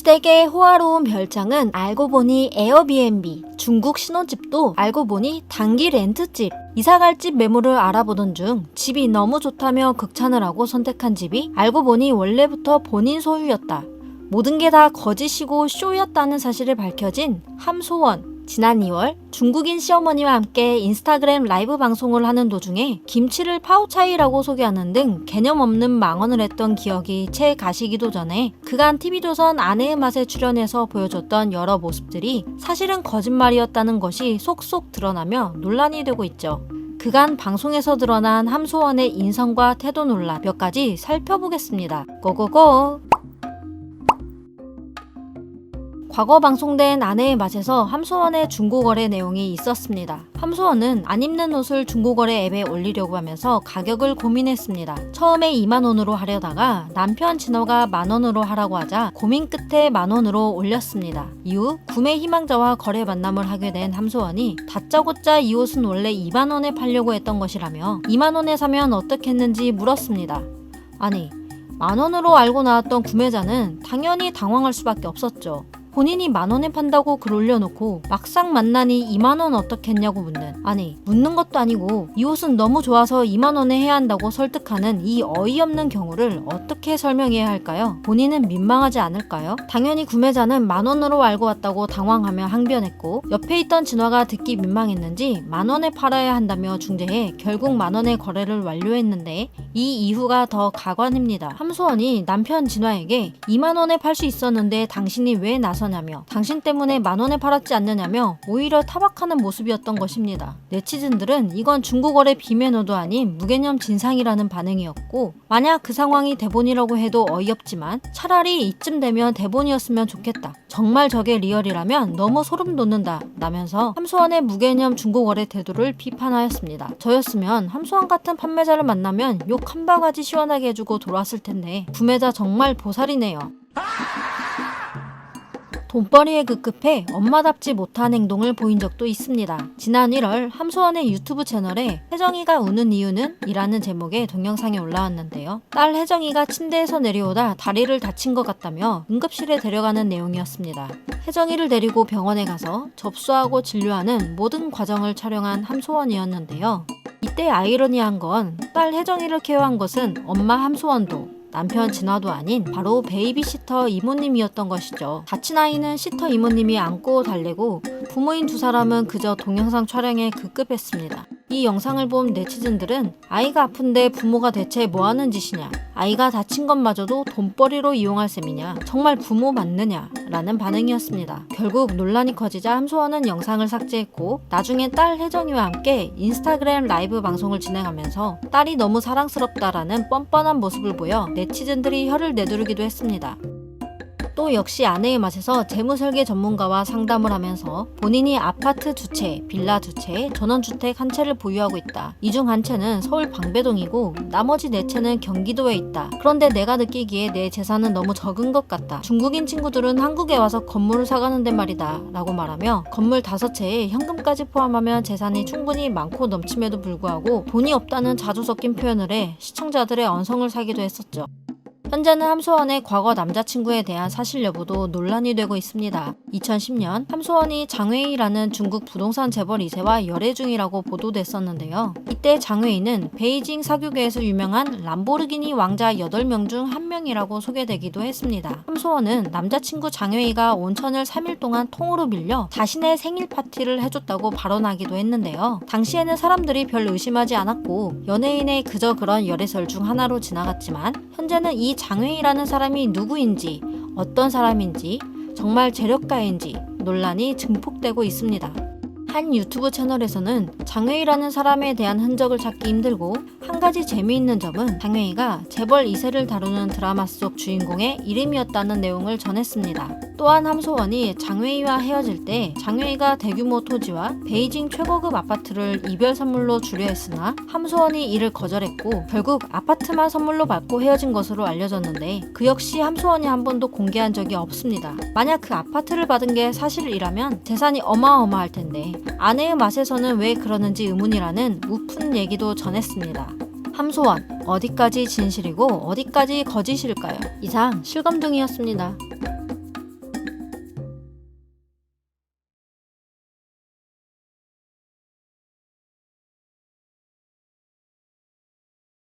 시댁의 호화로운 별장은 알고 보니 에어비앤비, 중국 신혼집도 알고 보니 단기 렌트집. 이사갈 집 매물을 알아보던 중 집이 너무 좋다며 극찬을 하고 선택한 집이 알고 보니 원래부터 본인 소유였다. 모든 게 다 거짓이고 쇼였다는 사실을 밝혀진 함소원. 지난 2월 중국인 시어머니와 함께 인스타그램 라이브 방송을 하는 도중에 김치를 파오차이라고 소개하는 등 개념 없는 망언을 했던 기억이 채 가시기도 전에 그간 TV조선 아내의 맛에 출연해서 보여줬던 여러 모습들이 사실은 거짓말이었다는 것이 속속 드러나며 논란이 되고 있죠. 그간 방송에서 드러난 함소원의 인성과 태도 논란 몇 가지 살펴보겠습니다. 고고고! 과거 방송된 아내의 맛에서 함소원의 중고거래 내용이 있었습니다. 함소원은 안 입는 옷을 중고거래 앱에 올리려고 하면서 가격을 고민했습니다. 처음에 2만원으로 하려다가 남편 진호가 만원으로 하라고 하자 고민 끝에 만원으로 올렸습니다. 이후 구매 희망자와 거래 만남을 하게 된 함소원이 다짜고짜 이 옷은 원래 2만원에 팔려고 했던 것이라며 2만원에 사면 어떻겠는지 물었습니다. 아니, 만원으로 알고 나왔던 구매자는 당연히 당황할 수밖에 없었죠. 본인이 만원에 판다고 글 올려놓고 막상 만나니 2만원 어떻겠냐고 묻는, 아니 묻는 것도 아니고 이 옷은 너무 좋아서 2만원에 해야 한다고 설득하는 이 어이없는 경우를 어떻게 설명해야 할까요? 본인은 민망하지 않을까요? 당연히 구매자는 만원으로 알고 왔다고 당황하며 항변했고 옆에 있던 진화가 듣기 민망했는지 만원에 팔아야 한다며 중재해 결국 만원의 거래를 완료했는데 이 이후가 더 가관입니다. 함소원이 남편 진화에게 2만원에 팔 수 있었는데 당신이 왜 나서냐며 당신 때문에 만원에 팔았지 않느냐며 오히려 타박하는 모습이었던 것입니다. 네티즌들은 이건 중고거래 비매너도 아닌 무개념 진상이라는 반응이었고 만약 그 상황이 대본이라고 해도 어이없지만 차라리 이쯤 되면 대본이었으면 좋겠다. 정말 저게 리얼이라면 너무 소름 돋는다 라면서 함소원의 무개념 중고거래 태도를 비판하였습니다. 저였으면 함소원 같은 판매자를 만나면 욕 한 바가지 시원하게 해주고 돌아왔을 텐데 구매자 정말 보살이네요. 돈벌이에 급급해 엄마답지 못한 행동을 보인 적도 있습니다. 지난 1월 함소원의 유튜브 채널에 혜정이가 우는 이유는? 이라는 제목의 동영상이 올라왔는데요. 딸 혜정이가 침대에서 내려오다 다리를 다친 것 같다며 응급실에 데려가는 내용이었습니다. 혜정이를 데리고 병원에 가서 접수하고 진료하는 모든 과정을 촬영한 함소원이었는데요. 이때 아이러니한 건 딸 혜정이를 케어한 것은 엄마 함소원도 남편 진화도 아닌 바로 베이비시터 이모님이었던 것이죠. 다친 아이는 시터 이모님이 안고 달래고 부모인 두 사람은 그저 동영상 촬영에 급급했습니다. 이 영상을 본 네티즌들은 아이가 아픈데 부모가 대체 뭐하는 짓이냐, 아이가 다친 것마저도 돈벌이로 이용할 셈이냐, 정말 부모 맞느냐 라는 반응이었습니다. 결국 논란이 커지자 함소원은 영상을 삭제했고 나중에 딸 혜정이와 함께 인스타그램 라이브 방송을 진행하면서 딸이 너무 사랑스럽다라는 뻔뻔한 모습을 보여 네티즌들이 혀를 내두르기도 했습니다. 또 역시 아내의 맛에서 재무설계 전문가와 상담을 하면서 본인이 아파트 2채, 빌라 2채, 전원주택 1채를 보유하고 있다. 이 중 1채는 서울 방배동이고 나머지 4채는 경기도에 있다. 그런데 내가 느끼기에 내 재산은 너무 적은 것 같다. 중국인 친구들은 한국에 와서 건물을 사가는데 말이다 라고 말하며 건물 5채에 현금까지 포함하면 재산이 충분히 많고 넘침에도 불구하고 돈이 없다는 자주 섞인 표현을 해 시청자들의 언성을 사기도 했었죠. 현재는 함소원의 과거 남자친구에 대한 사실 여부도 논란이 되고 있습니다. 2010년 함소원이 장웨이라는 중국 부동산 재벌 2세와 열애 중이라고 보도됐었는데요. 이때 장웨이는 베이징 사교계에서 유명한 람보르기니 왕자 8명 중 1명이라고 소개되기도 했습니다. 함소원은 남자친구 장웨이가 온천을 3일 동안 통으로 빌려 자신의 생일 파티를 해줬다고 발언하기도 했는데요. 당시에는 사람들이 별 의심하지 않았고 연예인의 그저 그런 열애설 중 하나로 지나갔지만 현재는 이 장웨이라는 사람이 누구인지, 어떤 사람인지, 정말 재력가인지 논란이 증폭되고 있습니다. 한 유튜브 채널에서는 장웨이라는 사람에 대한 흔적을 찾기 힘들고 한 가지 재미있는 점은 장웨이가 재벌 2세를 다루는 드라마 속 주인공의 이름이었다는 내용을 전했습니다. 또한 함소원이 장웨이와 헤어질 때 장웨이가 대규모 토지와 베이징 최고급 아파트를 이별 선물로 주려 했으나 함소원이 이를 거절했고 결국 아파트만 선물로 받고 헤어진 것으로 알려졌는데 그 역시 함소원이 한 번도 공개한 적이 없습니다. 만약 그 아파트를 받은 게 사실이라면 재산이 어마어마할 텐데 아내의 맛에서는 왜 그러는지 의문이라는 우픈 얘기도 전했습니다. 함소원, 어디까지 진실이고 어디까지 거짓일까요? 이상 실검둥이였습니다.